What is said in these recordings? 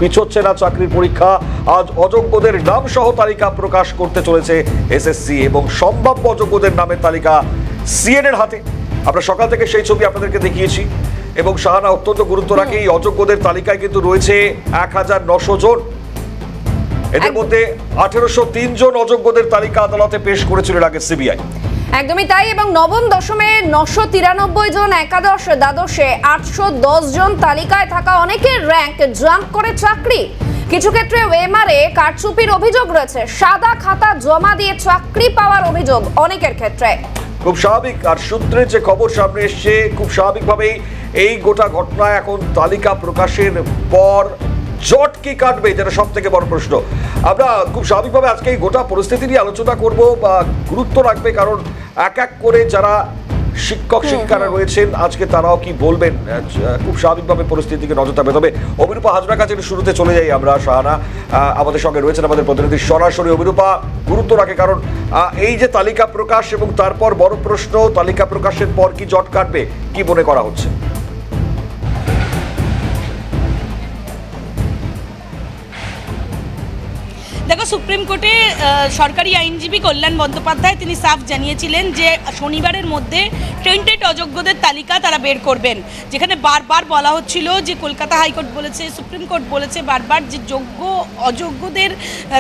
পিছোচ্ছে না চাকরির পরীক্ষা। আজ অযোগ্যদের নাম সহ তালিকা প্রকাশ করতে চলেছে এসএসসি এবং সম্ভাব্য অযোগ্যদের নামের তালিকা সিএন এর হাতে। আমরা সকাল থেকে সেই ছবি আপনাদেরকে দেখিয়েছি এবং শাহানা অত্যন্ত গুরুত্ব রাখে এই অযোগ্যদের তালিকায় কিন্তু রয়েছে 1900 জন। এদের মধ্যে 1803 জন অযোগ্যদের তালিকা আদালতে পেশ করেছিল আগে সিবিআই। একদমই তাই। এবং নবম দশমে 993 জন, একাদশ দ্বাদশে 810 জন, তালিকায় থাকা অনেকের র্যাঙ্ক জাম্প করে চাকরি। কিছু ক্ষেত্রে ওএমআরে কারচুপির অভিযোগ রয়েছে, সাদা খাতা জমা দিয়ে চাকরি পাওয়ার অভিযোগ অনেকের ক্ষেত্রে। খুব স্বাভাবিক, আর সূত্রে যে খবর সামনে এসছে খুব স্বাভাবিকভাবেই এই গোটা ঘটনা এখন তালিকা প্রকাশের পর জট কি কাটবে, যেটা সব থেকে বড় প্রশ্ন। আমরা খুব স্বাভাবিকভাবে আজকে এই গোটা পরিস্থিতি নিয়ে আলোচনা করব বা গুরুত্ব রাখবে, কারণ এক এক করে যারা শিক্ষক শিক্ষারা রয়েছেন আজকে তারাও কি বলবেন, খুব স্বাভাবিকভাবে পরিস্থিতিকে নজর রাখবে। তবে অভিরূপা হাজরার কাছে শুরুতে চলে যাই আমরা। শাহানা আমাদের সঙ্গে রয়েছেন, আমাদের প্রতিনিধি সরাসরি। অভিরূপা, গুরুত্ব রাখে কারণ এই যে তালিকা প্রকাশ এবং তারপর বড় প্রশ্ন, তালিকা প্রকাশের পর কি জট কাটবে, কি মনে করা হচ্ছে? দেখো, সুপ্রিম কোর্টে সরকারি আইনজীবী কল্যাণ বন্দ্যোপাধ্যায় তিনি সাফ জানিয়েছিলেন যে শনিবারের মধ্যে টেন্টেড অযোগ্যদের তালিকা তারা বের করবেন। যেখানে বারবার বলা হচ্ছিল যে কলকাতা হাইকোর্ট বলেছে, সুপ্রিম কোর্ট বলেছে বারবার যে যোগ্য অযোগ্যদের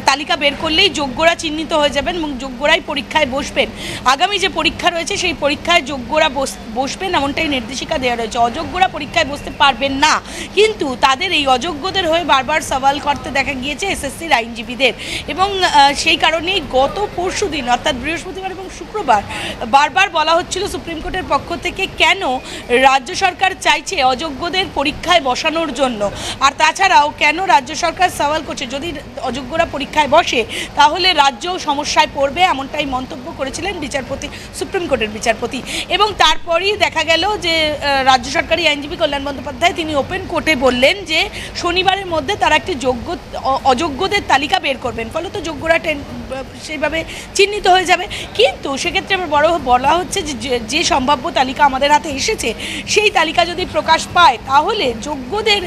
তালিকা বের করলেই যোগ্যরা চিহ্নিত হয়ে যাবেন এবং যোগ্যরাই পরীক্ষায় বসবেন। আগামী যে পরীক্ষা রয়েছে সেই পরীক্ষায় যোগ্যরা বসবেন এমনটাই নির্দেশিকা দেওয়া রয়েছে। অযোগ্যরা পরীক্ষায় বসতে পারবেন না, কিন্তু তাদের এই অযোগ্যদের হয়ে বারবার সওয়াল করতে দেখা গিয়েছে এসএসসির আইনজীবীদের। এবং সেই কারণেই গত পরশু দিন অর্থাৎ বৃহস্পতিবার এবং শুক্রবার বারবার বলা হচ্ছিল সুপ্রিম কোর্টের পক্ষ থেকে কেন রাজ্য সরকার চাইছে অযোগ্যদের পরীক্ষায় বসানোর জন্য, আর তাছাড়াও কেন রাজ্য সরকার সওয়াল করছে যদি অযোগ্যরা পরীক্ষায় বসে তাহলে রাজ্য সমস্যায় পড়বে, এমনটাই মন্তব্য করেছিলেন বিচারপতি, সুপ্রিম কোর্টের বিচারপতি। এবং তারপরেই দেখা গেল যে রাজ্য সরকারি আইনজীবী কল্যাণ বন্দ্যোপাধ্যায় তিনি ওপেন কোর্টে বললেন যে শনিবারের মধ্যে তারা একটি অযোগ্যদের তালিকা বের করবেন, ফলে তো যোগ্যরা সেইভাবে চিহ্নিত হয়ে যাবে। কিন্তু সেক্ষেত্রে আমার বলা হচ্ছে যে সম্ভাব্য তালিকা আমাদের হাতে এসেছে সেই তালিকা যদি প্রকাশ পায় তাহলে যোগ্যদের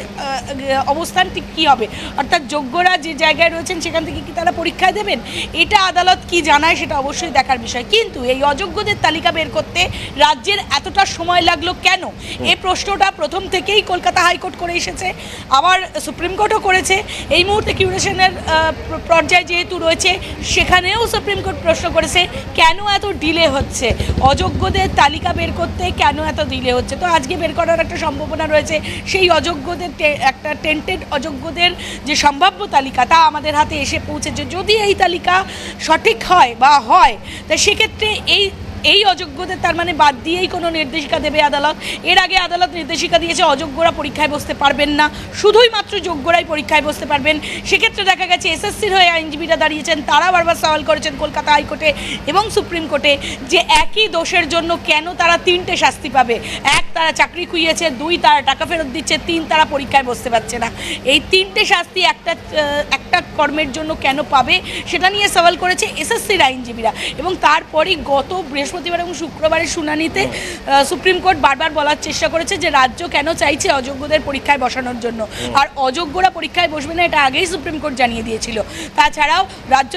অবস্থান ঠিক কী হবে, অর্থাৎ যোগ্যরা যে জায়গায় রয়েছেন সেখান থেকে কি তারা পরীক্ষায় দেবেন, এটা আদালত কি জানায় সেটা অবশ্যই দেখার বিষয়। কিন্তু এই অযোগ্যদের তালিকা বের করতে রাজ্যের এতটা সময় লাগলো কেন, এই প্রশ্নটা প্রথম থেকেই কলকাতা হাইকোর্ট করে এসেছে, আবার সুপ্রিম কোর্টও করেছে। এই মুহূর্তে কিউরেশনের পর্যায়ে যেহেতু রয়েছে সেখানেও সুপ্রিম কোর্ট প্রশ্ন করেছে কেন এত ডিলে হচ্ছে, অযোগ্যদের তালিকা বের করতে কেন এত ডিলে হচ্ছে। তো আজকে বের করার একটা সম্ভাবনা রয়েছে, সেই অযোগ্যদের একটা টেন্টেড অযোগ্যদের যে সম্ভাব্য তালিকা তা আমাদের হাতে এসে পৌঁছেছে। যদি এই তালিকা সঠিক হয় বা হয় তা সেক্ষেত্রে এই অযোগ্যদের তার মানে বাদ দিয়েই কোনো নির্দেশিকা দেবে আদালত। এর আগে আদালত নির্দেশিকা দিয়েছে অযোগ্যরা পরীক্ষায় বসতে পারবেন না, শুধুই মাত্র যোগ্যরাই পরীক্ষায় বসতে পারবেন। সেক্ষেত্রে দেখা গেছে এসএসসির হয়ে আইনজীবীরা দাঁড়িয়েছেন, তারা বারবার সওয়াল করেছেন কলকাতা হাইকোর্টে এবং সুপ্রিম কোর্টে যে একই দোষের জন্য কেন তারা 3টে শাস্তি পাবে। 1, তারা চাকরি খুইয়েছে, 2, তারা টাকা ফেরত দিচ্ছে, 3, তারা পরীক্ষায় বসতে পারছে না। এই 3টে শাস্তি একটা কর্মের জন্য কেন পাবে সেটা নিয়ে সওয়াল করেছে এসএসসির আইনজীবীরা। এবং তারপরেই গত বৃহস্পতিবার এবং শুক্রবারের শুনানিতে সুপ্রিম কোর্ট বারবার বলার চেষ্টা করেছে যে রাজ্য কেন চাইছে অযোগ্যদের পরীক্ষায় বসানোর জন্য, আর অযোগ্যরা পরীক্ষায় বসবে না এটা আগেই সুপ্রিম কোর্ট জানিয়ে দিয়েছিল। তাছাড়াও রাজ্য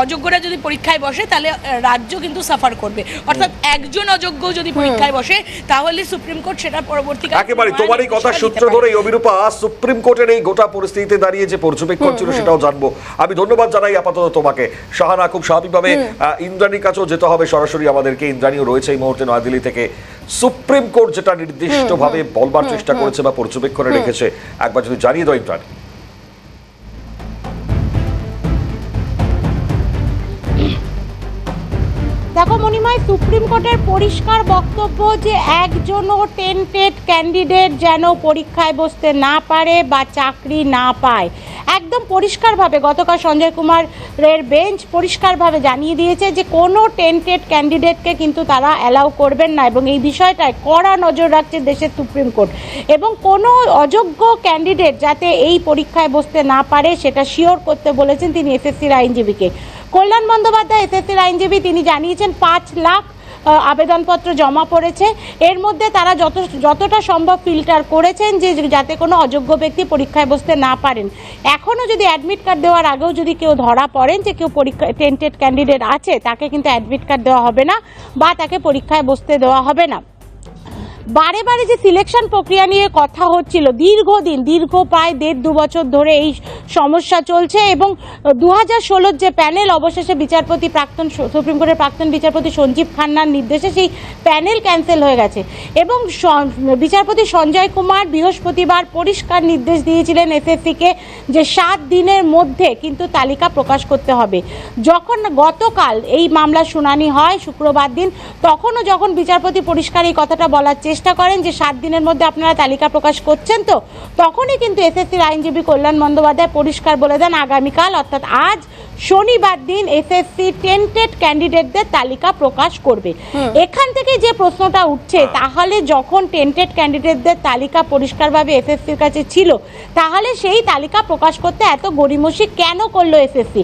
অযোগ্যরা যদি পরীক্ষায় বসে তাহলে রাজ্য কিন্তু সাফার করবে, অর্থাৎ একজন অযোগ্য যদি পরীক্ষায় বসে তাহলে সুপ্রিম কোর্ট সেটা পরবর্তীকালে। একেবারে তোমারই কথা সূত্র ধরে অভিরূপা সুপ্রিম কোর্টের এই গোটা পরিস্থিতিতে দাঁড়িয়ে যে পর্যবেক্ষণ ছিল সেটাও জানবো। আমি ধন্যবাদ জানাই আপাতত তোমাকে শাহানা। খুব স্বাভাবিকভাবে ইন্দ্রাণীর কাছেও যেতে হবে সরাসরি আমাদেরকে, ইন্দ্রাণীও রয়েছে এই মুহূর্তে নয়াদিল্লি থেকে। সুপ্রিম কোর্ট যেটা নির্দিষ্টভাবে বলবার চেষ্টা করেছে বা পর্যবেক্ষণে রেখেছে একবার যদি জানিয়ে দাও ইন্দ্রাণী। দেখো মণিময়, সুপ্রিম কোর্টের পরিষ্কার বক্তব্য যে একজনও টেন্টেড ক্যান্ডিডেট যেন পরীক্ষায় বসতে না পারে বা চাকরি না পায়, একদম পরিষ্কারভাবে গতকাল সঞ্জয় কুমারের বেঞ্চ পরিষ্কারভাবে জানিয়ে দিয়েছে যে কোনো টেন্টেড ক্যান্ডিডেটকে কিন্তু তারা অ্যালাউ করবেন না এবং এই বিষয়টায় কড়া নজর রাখছে দেশের সুপ্রিম কোর্ট। এবং কোনো অযোগ্য ক্যান্ডিডেট যাতে এই পরীক্ষায় বসতে না পারে সেটা শিওর করতে বলেছেন তিনি এসএসসির আইনজীবীকে। কল্যাণ বন্দ্যোপাধ্যায় এসএসসির আইনজীবী তিনি জানিয়েছেন 5 লাখ আবেদনপত্র জমা পড়েছে। এর মধ্যে তারা যতটা সম্ভব ফিল্টার করেছেন যে যাতে কোনো অযোগ্য ব্যক্তি পরীক্ষায় বসতে না পারেন। এখনও যদি অ্যাডমিট কার্ড দেওয়ার আগেও যদি কেউ ধরা পড়েন যে কেউ পরীক্ষা টেন্টেড ক্যান্ডিডেট আছে, তাকে কিন্তু অ্যাডমিট কার্ড দেওয়া হবে না বা তাকে পরীক্ষায় বসতে দেওয়া হবে না। বারে বারে যে সিলেকশন প্রক্রিয়া নিয়ে কথা হচ্ছিল দীর্ঘ প্রায় 1.5-2 বছর ধরে এই সমস্যা চলছে, এবং 2016 যে প্যানেল অবশেষে সুপ্রিম কোর্টের প্রাক্তন বিচারপতি সঞ্জীব খান্নার নির্দেশে সেই প্যানেল ক্যান্সেল হয়ে গেছে, এবং বিচারপতি সঞ্জয় কুমার বৃহস্পতিবার পরিষ্কার নির্দেশ দিয়েছিলেন এসএসসিকে যে 7 দিনের মধ্যে কিন্তু তালিকা প্রকাশ করতে হবে। যখন গতকাল এই মামলার শুনানি হয় শুক্রবার দিন, তখনও যখন বিচারপতি পরিষ্কার এই কথাটা বলার চেষ্টা করেন যে 7 দিনের মধ্যে আপনারা তালিকা প্রকাশ করছেন তো, তখনই কিন্তু এসএসসির আইনজীবী কল্যাণ বন্দ্যোপাধ্যায় পরিষ্কার বলে দেন আগামীকাল অর্থাৎ আজ শনিবার দিন এসএসসি টেন্টেড ক্যান্ডিডেটদের তালিকা প্রকাশ করবে। এখান থেকে যে প্রশ্নটা উঠছে, তাহলে যখন টেন্টেড ক্যান্ডিডেটদের তালিকা পরিষ্কারভাবে এসএসসির কাছে ছিল, তাহলে সেই তালিকা প্রকাশ করতে এত গড়িমসি কেন করলো এসএসসি?